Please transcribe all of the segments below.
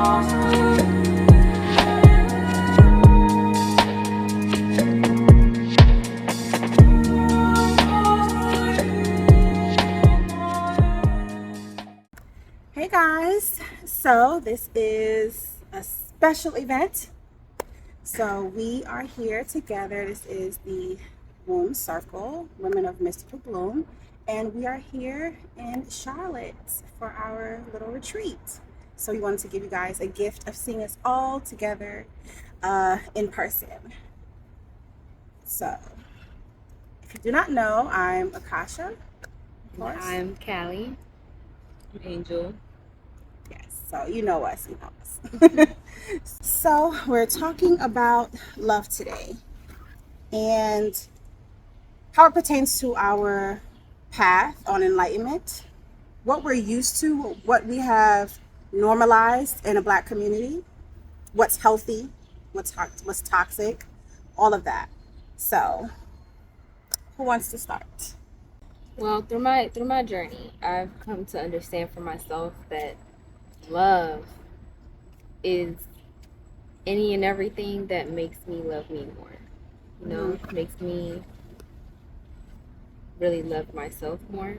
Hey guys, so this is a special event. So we are here together. This is the Bloom Circle, Women of Mystical Bloom, and we are here in Charlotte for our little retreat. So we wanted to give you guys a gift of seeing us all together in person. So if you do not know, I'm Akasha, of course. I'm Callie. I'm Angel. Yes, so you know us. So we're talking about love today and how it pertains to our path on enlightenment, what we're used to, what we have normalized in a Black community, what's healthy, what's toxic, all of that. So who wants to start? Well, through my journey, I've come to understand for myself that love is any and everything that makes me love me more. You know, makes me really love myself more.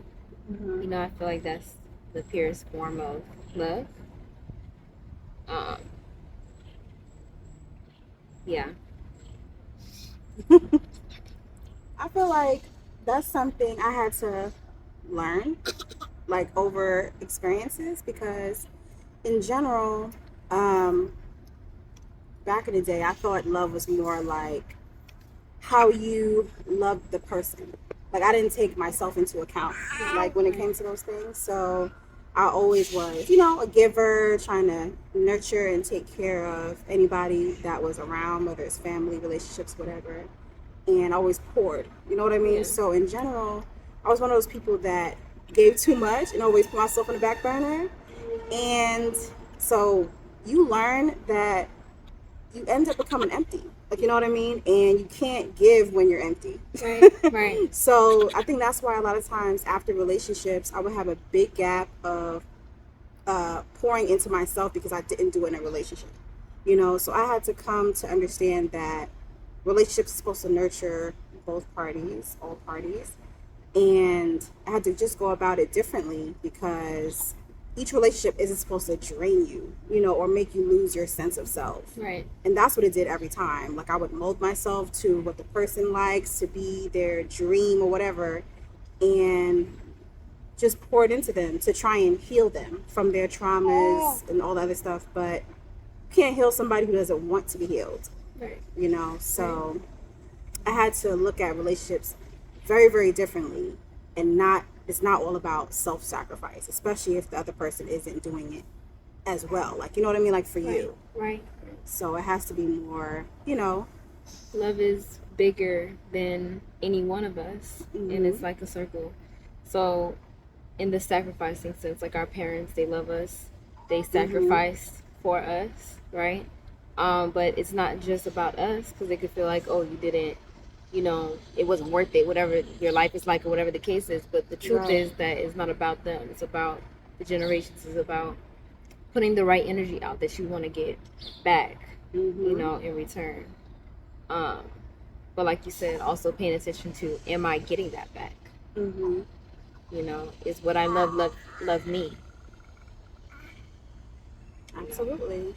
You know, I feel like that's the purest form of love. Yeah. I feel like that's something I had to learn, like over experiences, because in general, back in the day, I thought love was more like how you loved the person. Like I didn't take myself into account, like when it came to those things. So I always was, a giver, trying to nurture and take care of anybody that was around, whether it's family, relationships, whatever. And I always poured, you know what I mean? Yeah. So in general, I was one of those people that gave too much and always put myself on the back burner. And so you learn that you end up becoming empty. Like, you know what I mean? And you can't give when you're empty. Right. So I think that's why a lot of times after relationships, I would have a big gap of pouring into myself because I didn't do it in a relationship. So I had to come to understand that relationships are supposed to nurture both parties, all parties. And I had to just go about it differently because each relationship isn't supposed to drain you, or make you lose your sense of self. Right. And that's what it did every time. Like I would mold myself to what the person likes, to be their dream or whatever, and just pour it into them to try and heal them from their traumas and all the other stuff. But you can't heal somebody who doesn't want to be healed. Right. So I had to look at relationships very, very differently, and it's not all about self-sacrifice, especially if the other person isn't doing it as well. Like, you know what I mean? Like for you. Right. So it has to be more, Love is bigger than any one of us, and it's like a circle. So in the sacrificing sense, like our parents, they love us, they sacrifice for us, right? But it's not just about us, because they could feel like, oh, you didn't, it wasn't worth it, whatever your life is like or whatever the case is. But the truth is that it's not about them. It's about the generations. It's about putting the right energy out that you want to get back, in return. But like you said, also paying attention to, am I getting that back? Is what I love me. Absolutely.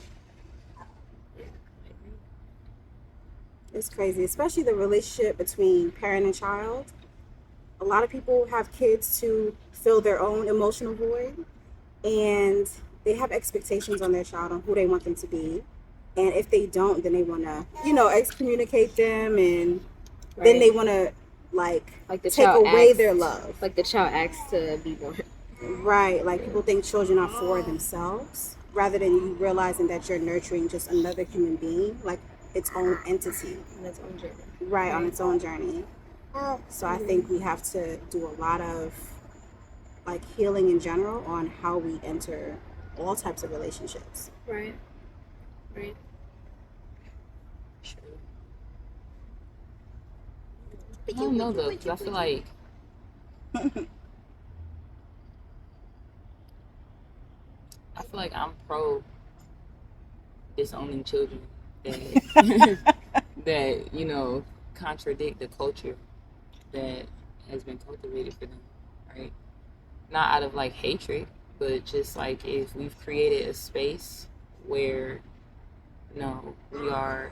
It's crazy, especially the relationship between parent and child. A lot of people have kids to fill their own emotional void, and they have expectations on their child on who they want them to be. And if they don't, then they want to, excommunicate them, and then they want to, like the take away their love. Like the child asks to be born. Right. Like people think children are for themselves, rather than you realizing that you're nurturing just another human being, like its own entity. On its own journey. Right, on its own journey. So I think we have to do a lot of like healing in general on how we enter all types of relationships. Right. I don't know though, because I feel like I'm pro disowning children that that contradict the culture that has been cultivated for them, right? Not out of like hatred, but just like if we've created a space where we are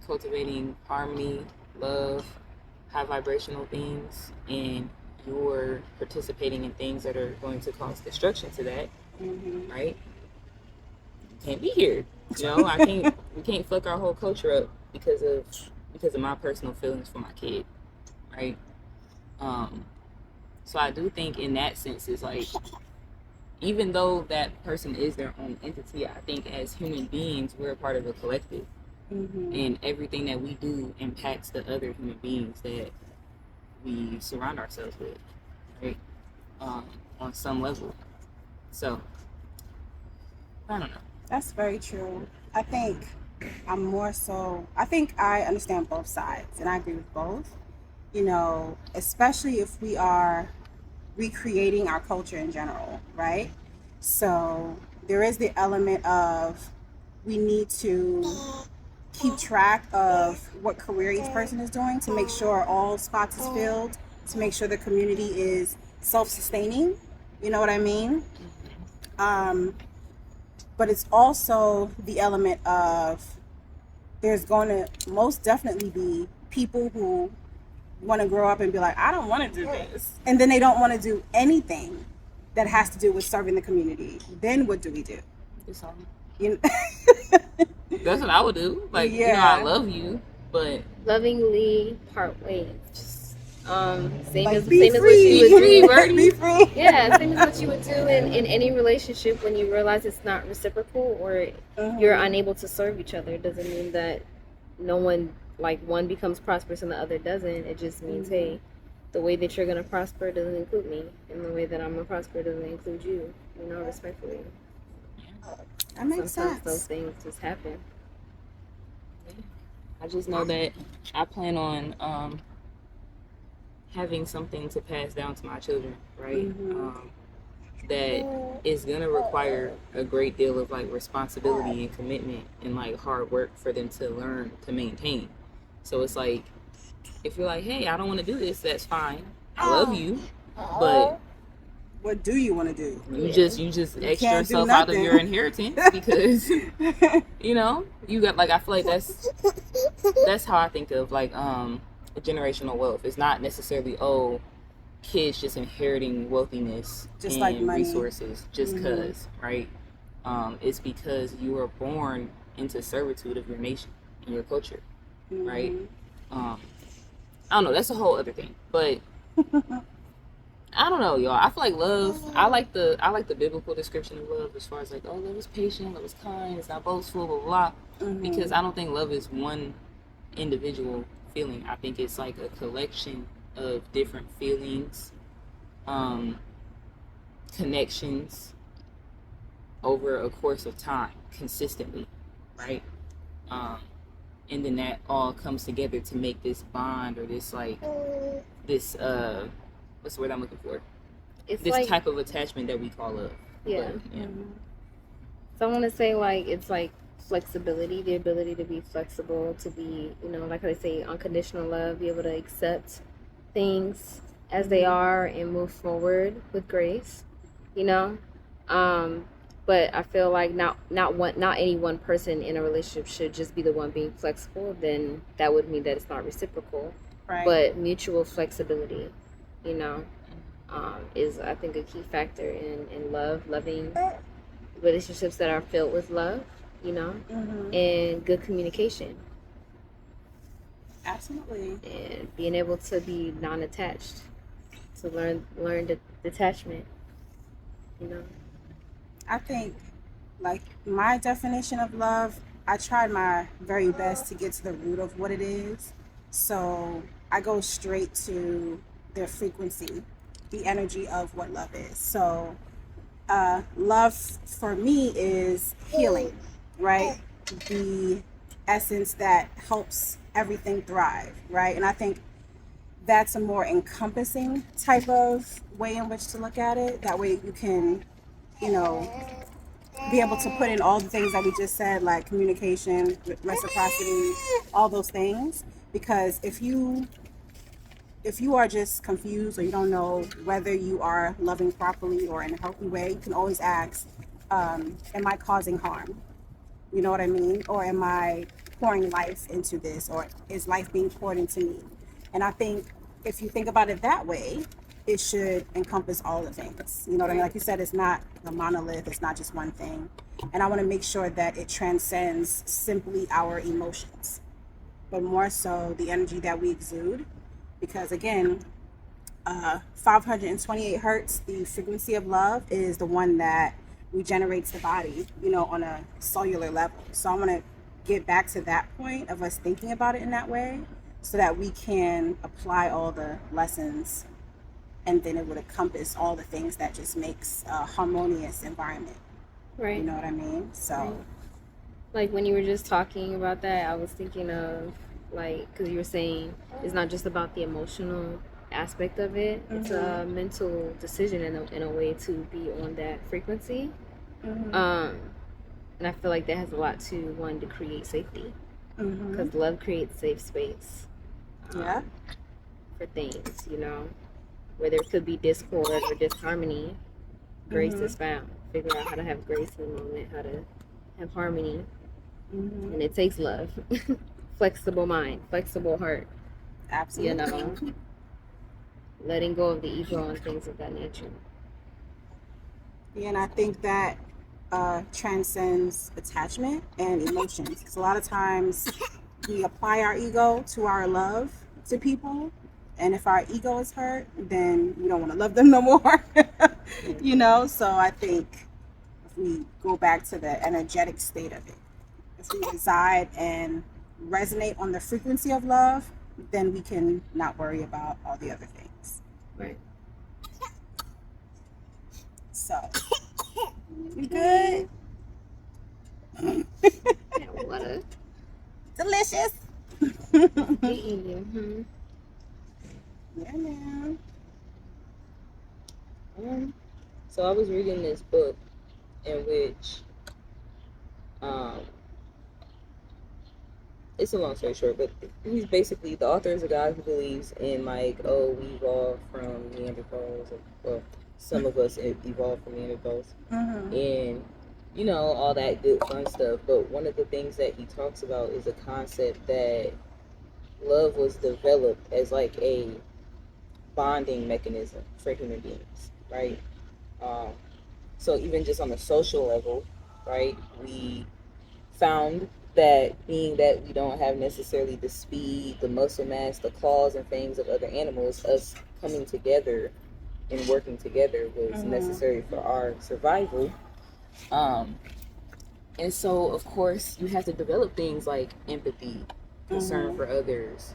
cultivating harmony, love, high vibrational things, and you're participating in things that are going to cause destruction to that, right? Can't be here. We can't fuck our whole culture up because of my personal feelings for my kid, right? So I do think in that sense it's like, even though that person is their own entity, I think as human beings we're a part of a collective, and everything that we do impacts the other human beings that we surround ourselves with, right? On some level. So I don't know. That's very true. I think I understand both sides and I agree with both. Especially if we are recreating our culture in general, right? So there is the element of we need to keep track of what career each person is doing to make sure all spots is filled, to make sure the community is self-sustaining. You know what I mean? But it's also the element of there's going to most definitely be people who want to grow up and be like, I don't want to do this. And then they don't want to do anything that has to do with serving the community. Then what do we do? You know? That's what I would do. Like, I love you, but lovingly part ways. Same like, as be what free. you would do. Be free. Yeah, same as what you would do in any relationship when you realize it's not reciprocal or you're unable to serve each other. It doesn't mean that no one, like, one becomes prosperous and the other doesn't. It just means, hey, the way that you're going to prosper doesn't include me, and the way that I'm going to prosper doesn't include you, respectfully. That makes Sometimes sense. those things just happen. I just know that I plan on having something to pass down to my children, right? That is gonna require a great deal of like responsibility and commitment and like hard work for them to learn to maintain. So it's like, if you're like, hey, I don't want to do this, that's fine. I love you, but what do you want to do? You just X can't yourself do out of nothing. your inheritance because you got, like, I feel like that's how I think of like generational wealth. It's not necessarily kids just inheriting wealthiness Just and like money. resources just cause, right? It's because you were born into servitude of your nation and your culture, right? I don't know, that's a whole other thing, but I don't know, y'all. I feel like love. I like the biblical description of love as far as like, love is patient, love is kind, it's not boastful, blah blah blah. Because I don't think love is one individual feeling. I think it's like a collection of different feelings, connections over a course of time, consistently, right? And then that all comes together to make this bond or this like this what's the word I'm looking for? It's this like, type of attachment that we call love. Yeah. But, yeah. So I want to say, like, it's like flexibility, the ability to be flexible, to be, like I say, unconditional love, be able to accept things as they are and move forward with grace, But I feel like not any one person in a relationship should just be the one being flexible. Then that would mean that it's not reciprocal. Right. But mutual flexibility, is, I think, a key factor in loving relationships that are filled with love, and good communication. Absolutely. And being able to be non-attached, to learn detachment, I think, like, my definition of love, I tried my very best to get to the root of what it is. So I go straight to the frequency, the energy of what love is. So love for me is healing, right? The essence that helps everything thrive, right? And I think that's a more encompassing type of way in which to look at it. That way you can, be be able to put in all the things that we just said, like communication, reciprocity, all those things. Because if you are just confused or you don't know whether you are loving properly or in a healthy way, you can always ask, am I causing harm? You know what I mean? Or am I pouring life into this? Or is life being poured into me? And I think if you think about it that way, it should encompass all the things. You know what I mean? Like you said, it's not a monolith. It's not just one thing. And I want to make sure that it transcends simply our emotions, but more so the energy that we exude. Because again, 528 hertz, the frequency of love, is the one that regenerates the body, on a cellular level. So I want to get back to that point of us thinking about it in that way so that we can apply all the lessons, and then it would encompass all the things that just makes a harmonious environment. Right. You know what I mean? So Right. Like when you were just talking about that, I was thinking of, like, because you were saying it's not just about the emotional aspect of it. It's a mental decision in a way to be on that frequency. And I feel like that has a lot to, one, to create safety, because love creates safe space yeah, for things, where there could be discord or disharmony. Grace is found. Figure out how to have grace in the moment, how to have harmony, and it takes love. Flexible mind, flexible heart, absolutely. letting go of the ego and things of that nature. Yeah, and I think that transcends attachment and emotions. Because a lot of times we apply our ego to our love to people, and if our ego is hurt, then we don't want to love them no more. So I think if we go back to the energetic state of it, if we reside and resonate on the frequency of love, then we can not worry about all the other things. Right. So, you good? Yeah, water. Delicious. Eating you. Yeah, man. So I was reading this book in which, it's a long story short, but he's basically, the author is a guy who believes in, like, we evolved from Neanderthals, well, some of us evolved from Neanderthals, and all that good fun stuff. But one of the things that he talks about is a concept that love was developed as like a bonding mechanism for human beings, right? So even just on a social level, right, we found that being that we don't have necessarily the speed, the muscle mass, the claws and fangs of other animals, us coming together and working together was necessary for our survival. And so, of course, you have to develop things like empathy, concern for others,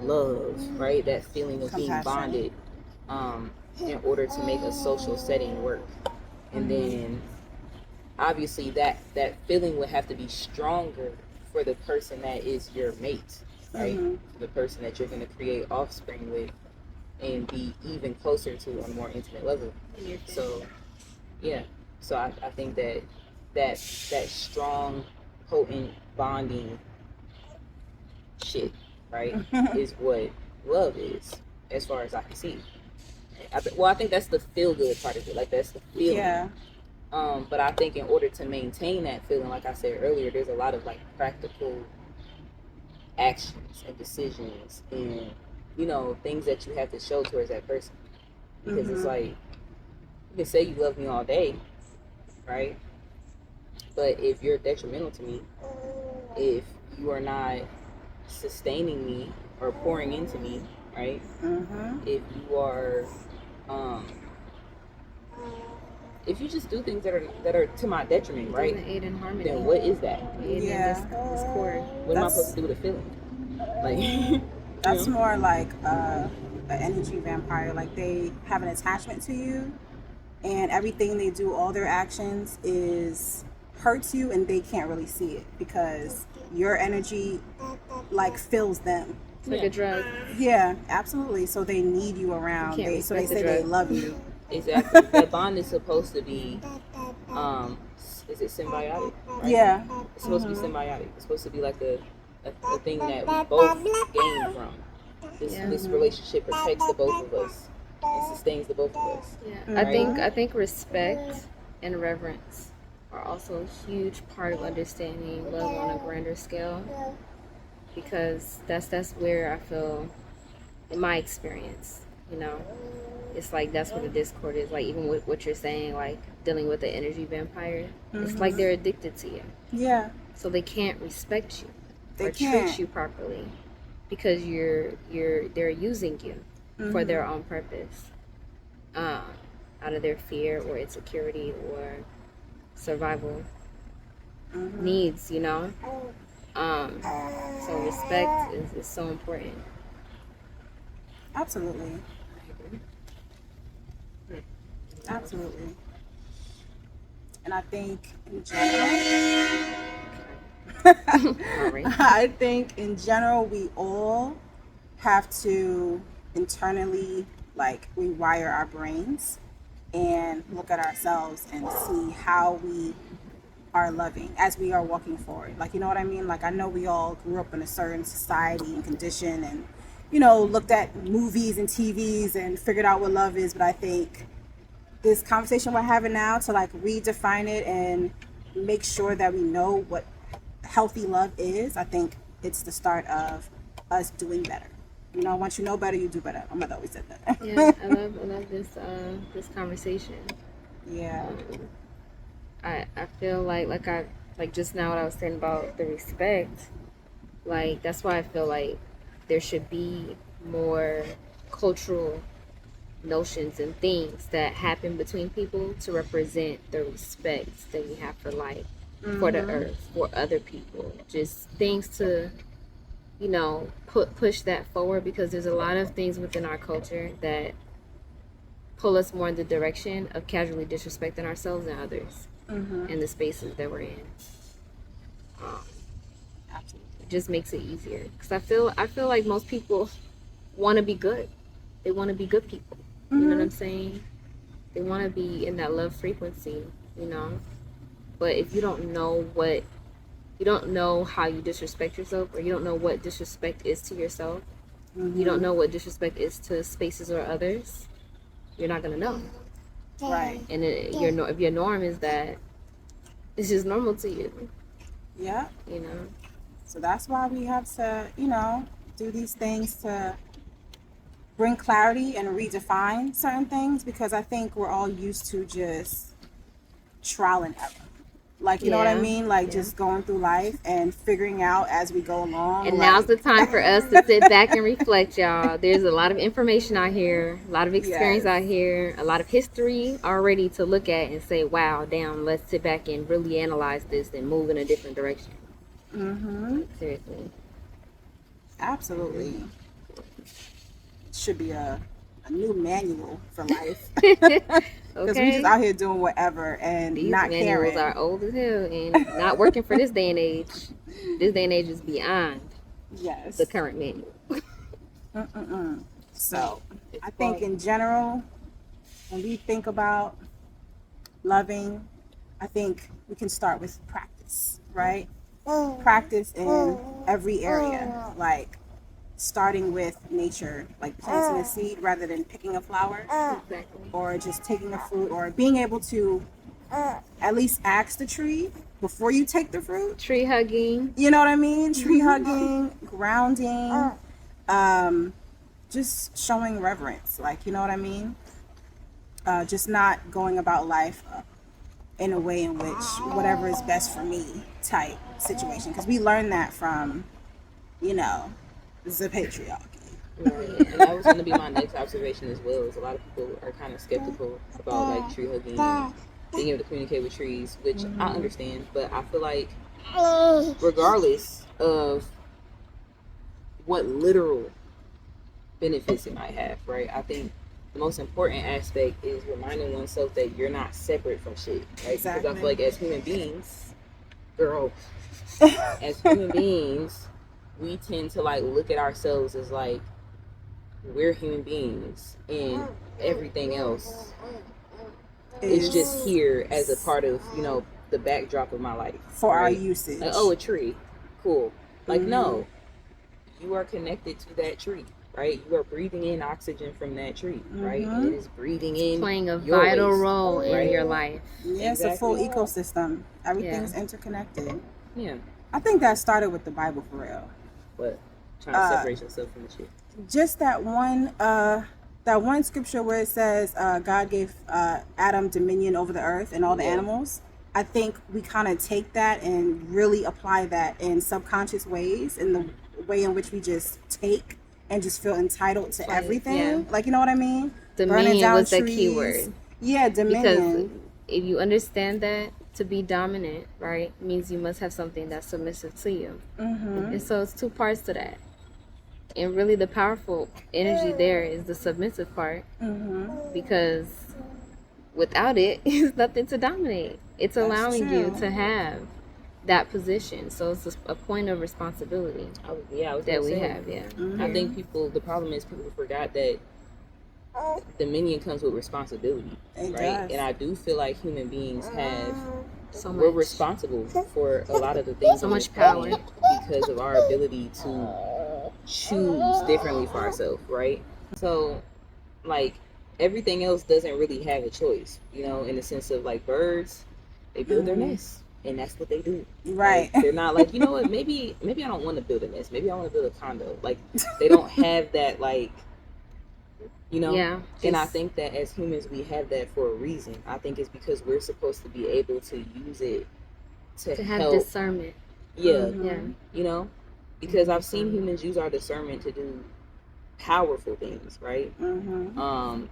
love, right? That feeling of being bonded, in order to make a social setting work. And then, obviously, that feeling would have to be stronger for the person that is your mate, right? For the person that you're going to create offspring with and be even closer to on a more intimate level. So, yeah. So I think that strong, potent bonding shit, right, is what love is, as far as I can see. I think that's the feel good part of it. Like, that's the feeling. Yeah. But I think in order to maintain that feeling, like I said earlier, there's a lot of like practical actions and decisions and things that you have to show towards that person. Because it's like, you can say you love me all day, right? But if you're detrimental to me, if you are not sustaining me or pouring into me, right? If you are, if you just do things that are to my detriment, right? Aid in harmony. Then what is that? Aid in discord. What am I supposed to do with a feeling? Like, that's more like an energy vampire. Like, they have an attachment to you, and everything they do, all their actions hurts you, and they can't really see it because your energy like fills them. It's like a drug. Yeah, absolutely. So they need you around. So they say they love you. Exactly. That bond is supposed to be is it symbiotic? Right? Yeah. It's supposed to be symbiotic. It's supposed to be like a thing that we both gain from. This relationship protects the both of us and sustains the both of us. Yeah. I think respect and reverence are also a huge part of understanding love on a grander scale, because that's where I feel, in my experience, you know, it's like that's where the discord is. Like even with what you're saying, like dealing with the energy vampire, it's like they're addicted to you. Yeah. So they can't respect you They or can't. treat you properly because they're using you for their own purpose, out of their fear or insecurity or survival needs, you know. So respect is so important. Absolutely. Absolutely. And I think in general, I think in general we all have to internally like rewire our brains and look at ourselves and see how we are loving as we are walking forward. Like, you know what I mean? Like, I know we all grew up in a certain society and condition and, you know, looked at movies and TVs and figured out what love is. But I think this conversation we're having now to like redefine it and make sure that we know what healthy love is, I think it's the start of us doing better. You know, once you know better, you do better. My mother always said that. Yeah, I love this conversation. Yeah. I feel like just now what I was saying about the respect, like that's why I feel like there should be more cultural notions and things that happen between people to represent the respect that we have for life, for the earth, for other people, just things to, you know, push that forward, because there's a lot of things within our culture that pull us more in the direction of casually disrespecting ourselves and others in the spaces that we're in. It just makes it easier, because I feel like most people want to be good. They want to be good people. You know what I'm saying? They want to be in that love frequency, you know. But if you don't know how you disrespect yourself, or you don't know what disrespect is to yourself, you don't know what disrespect is to spaces or others, you're not gonna know. Right. And if your norm is that it's just normal to you, Yeah. you know. So that's why we have to, you know, do these things to bring clarity and redefine certain things, because I think we're all used to just trial and error. Like, you know what I mean? Like just going through life and figuring out as we go along. And like, now's the time for us to sit back and reflect, y'all. There's a lot of information out here, a lot of experience out here, a lot of history already to look at and say, wow, damn, let's sit back and really analyze this and move in a different direction. Seriously. Absolutely. Should be a new manual for life. Because we just out here doing whatever and these not manuals caring. are old as hell and not working for this day and age. This day and age is beyond the current manual. So I think in general, when we think about loving, I think we can start with practice, right? Practice in every area, like starting with nature, like planting a seed rather than picking a flower, Exactly. or just taking a fruit, or being able to at least ask the tree before you take the fruit. Tree hugging. You know what I mean? Tree hugging, grounding, just showing reverence, like, you know what I mean? Just not going about life in a way in which whatever is best for me type situation, because we learn that from, you know, the patriarchy. Right. And that was going to be my next observation as well, is a lot of people are kind of skeptical about like tree hugging and being able to communicate with trees, which I understand, but I feel like regardless of what literal benefits it might have, right, I think the most important aspect is reminding oneself that you're not separate from shit, right? Exactly. Because I feel like as human beings, as human beings, we tend to like look at ourselves as like we're human beings and everything else is just here as a part of, you know, the backdrop of my life for our usage. Like, oh, a tree, cool. Like, no, you are connected to that tree, right? You are breathing in oxygen from that tree, right? And it is breathing in, playing a your vital waste, role right? in your life. Yeah, it's a full ecosystem. Everything's interconnected. Yeah. I think that started with the Bible for real. What? Trying to separate yourself from the shit. Just that one scripture where it says God gave Adam dominion over the earth and all the animals. I think we kind of take that and really apply that in subconscious ways, in the way in which we just take and just feel entitled to everything. Yeah. Like, you know what I mean? Dominion was the key word. Yeah, dominion. Because if you understand that, to be dominant, right, means you must have something that's submissive to you. And so it's two parts to that. And really the powerful energy there is the submissive part. Because without it, it's nothing to dominate. It's allowing you to have that position. So it's a point of responsibility that we have. I think the problem is people forgot that dominion comes with responsibility, right? And I do feel like human beings we're responsible for a lot of the things. So much power. Because of our ability to choose differently for ourselves, right? So, like, everything else doesn't really have a choice, you know, in the sense of, like, birds, they build their nests, and that's what they do. Right. Like, they're not like, you know what, maybe I don't want to build a nest. Maybe I want to build a condo. Like, they don't have that, like, you know? Yeah. And I think that as humans, we have that for a reason. I think it's because we're supposed to be able to use it to have help. discernment. Yeah. Yeah. You know? Because I've seen humans use our discernment to do powerful things, right? And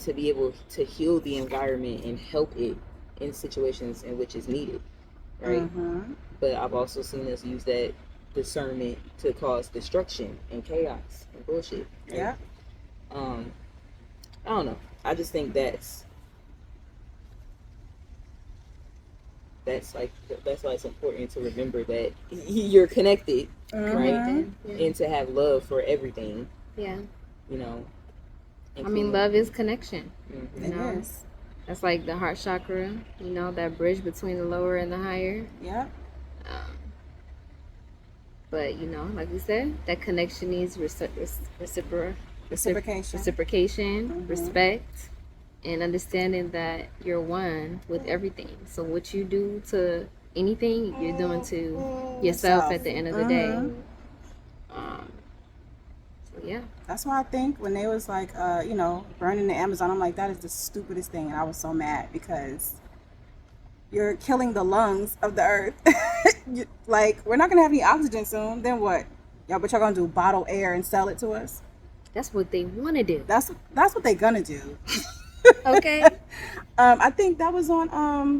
to be able to heal the environment and help it in situations in which it's needed, right? But I've also seen us use that discernment to cause destruction and chaos and bullshit. Right? Yeah. I don't know. I just think that's why it's important to remember that you're connected, right? And to have love for everything. Yeah. You know. I mean, love is connection. It is. That's like the heart chakra, you know, that bridge between the lower and the higher. Yeah. But, you know, like we said, that connection needs reciprocation, respect, and understanding that you're one with everything. So what you do to anything, you're doing to yourself at the end of the day. So, yeah. That's why I think when they was like, you know, burning the Amazon, I'm like, that is the stupidest thing. And I was so mad because you're killing the lungs of the earth. Like, we're not going to have any oxygen soon. Then what? But y'all going to do bottled air and sell it to us? That's what they want to do. That's what they're going to do. Okay. I think that was on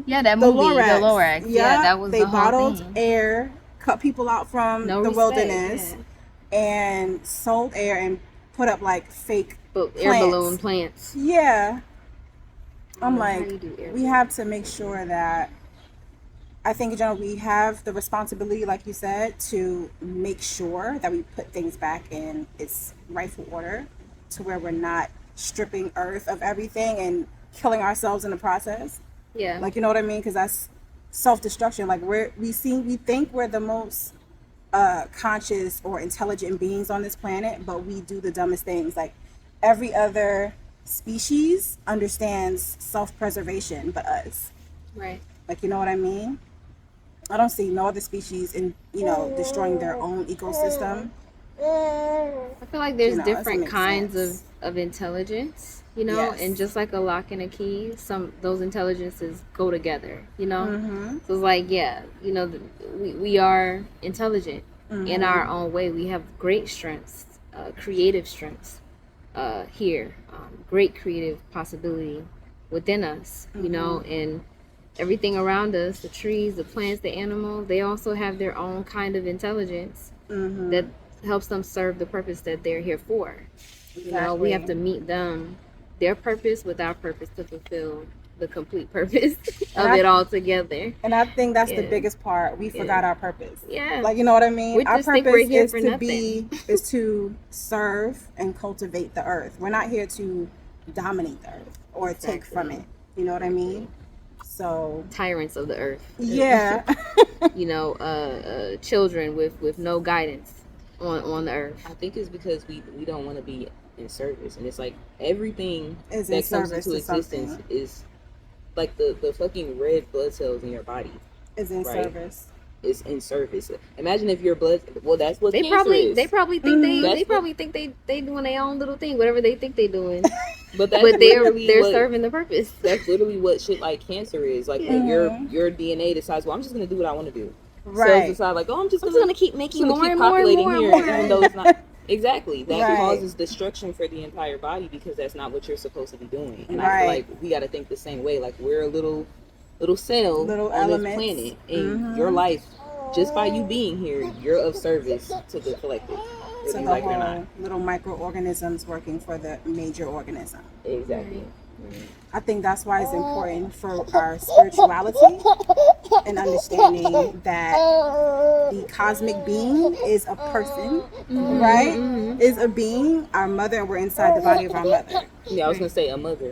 that movie, The Lorax. Yeah, that was they the whole bottled thing. air, cut people out from the wilderness, and sold air and put up like fake air balloon plants. Yeah. I'm like, we have to make sure that, I think in general, we have the responsibility, like you said, to make sure that we put things back in its rightful order, to where we're not stripping Earth of everything and killing ourselves in the process. Yeah. Like, you know what I mean? Because that's self-destruction. Like, we think we're the most conscious or intelligent beings on this planet, but we do the dumbest things. Like, every other species understands self-preservation but us. Right. Like, you know what I mean? I don't see no other species in, you know, destroying their own ecosystem. I feel like there's different kinds sense. of intelligence, you know, and just like a lock and a key, those intelligences go together, you know. So it's like, you know, we are intelligent in our own way. We have great strengths, creative strengths here, great creative possibility within us, you know, and everything around us, the trees, the plants, the animals, they also have their own kind of intelligence that helps them serve the purpose that they're here for. You know, we have to meet their purpose with our purpose to fulfill the complete purpose of it all together. And I think that's the biggest part. We forgot our purpose. Yeah. Like, you know what I mean? Our purpose is to serve and cultivate the earth. We're not here to dominate the earth or take from it. You know what I mean? So tyrants of the earth. yeah. You know, children with no guidance on the earth. I think it's because we don't want to be in service, and it's like everything Is in that comes service into to existence something. is like the fucking red blood cells in your body Is in Right. service. is in service. Imagine if your blood. Well, that's what They cancer probably is. they probably think Mhm. they That's probably think they doing their own little thing, whatever they think they doing. but that's But they're literally what, serving the purpose. That's literally what shit like cancer is. Like Yeah. your DNA decides, well, I'm just gonna do what I want to do. Cells Right. decide like, oh, I'm just I'm gonna just gonna keep making gonna more keep and more and populating more and here, more. even though it's not exactly that Right. causes destruction for the entire body because that's not what you're supposed to be doing. And I Right. feel like we got to think the same way. Like we're a little cell Little on elements. this planet, and Mhm. your life, just by you being here, you're of service to the collective, To whether you the like it or not. whole little microorganisms working for the major organism. Exactly. I think that's why it's important for our spirituality and understanding that the cosmic being is a person, right? Mhm. Is a being, our mother, and we're inside the body of our mother. Yeah, I was gonna say a mother.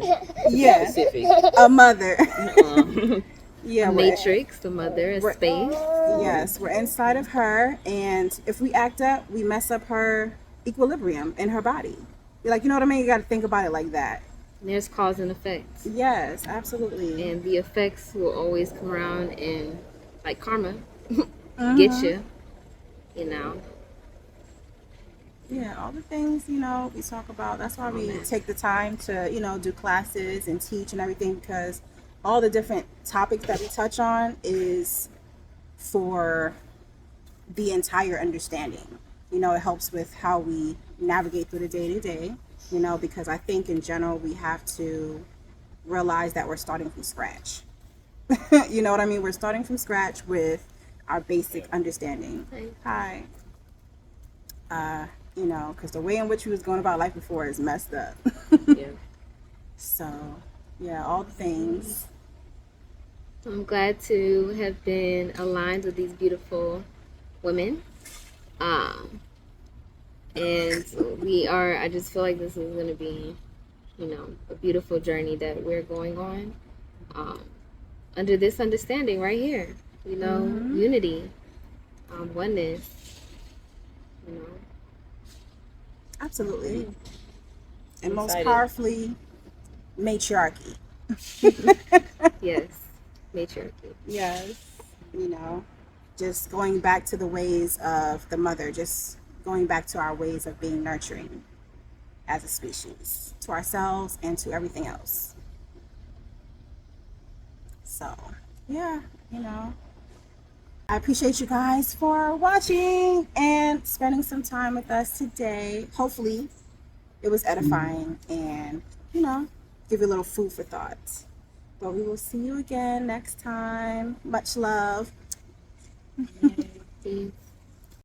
Yeah, Specific. a mother. Um, Yeah, A we're- matrix, the mother, a we're- space. Yes, we're inside of her, and if we act up, we mess up her equilibrium in her body. Like, you know what I mean? You got to think about it like that. And there's cause and effects. Yes, absolutely. And the effects will always come around and like karma Mhm. get you. You know. Yeah, all the things, we talk about. That's why we take the time to, do classes and teach and everything, because all the different topics that we touch on is for the entire understanding. It helps with how we navigate through the day to day, because I think in general we have to realize that we're starting from scratch. You know what I mean? We're starting from scratch with our basic understanding. Hi. Because the way in which we was going about life before is messed up. yeah. So, yeah, all the things. I'm glad to have been aligned with these beautiful women. And I just feel like this is going to be, a beautiful journey that we're going on. Under this understanding right here, unity, oneness, Absolutely. And I'm most excited. powerfully, matriarchy. Yes, matriarchy. Yes. Just going back to the ways of the mother, just going back to our ways of being nurturing as a species, to ourselves and to everything else. So, yeah, I appreciate you guys for watching and spending some time with us today. Hopefully, it was edifying and, give you a little food for thought. But we will see you again next time. Much love. Thanks.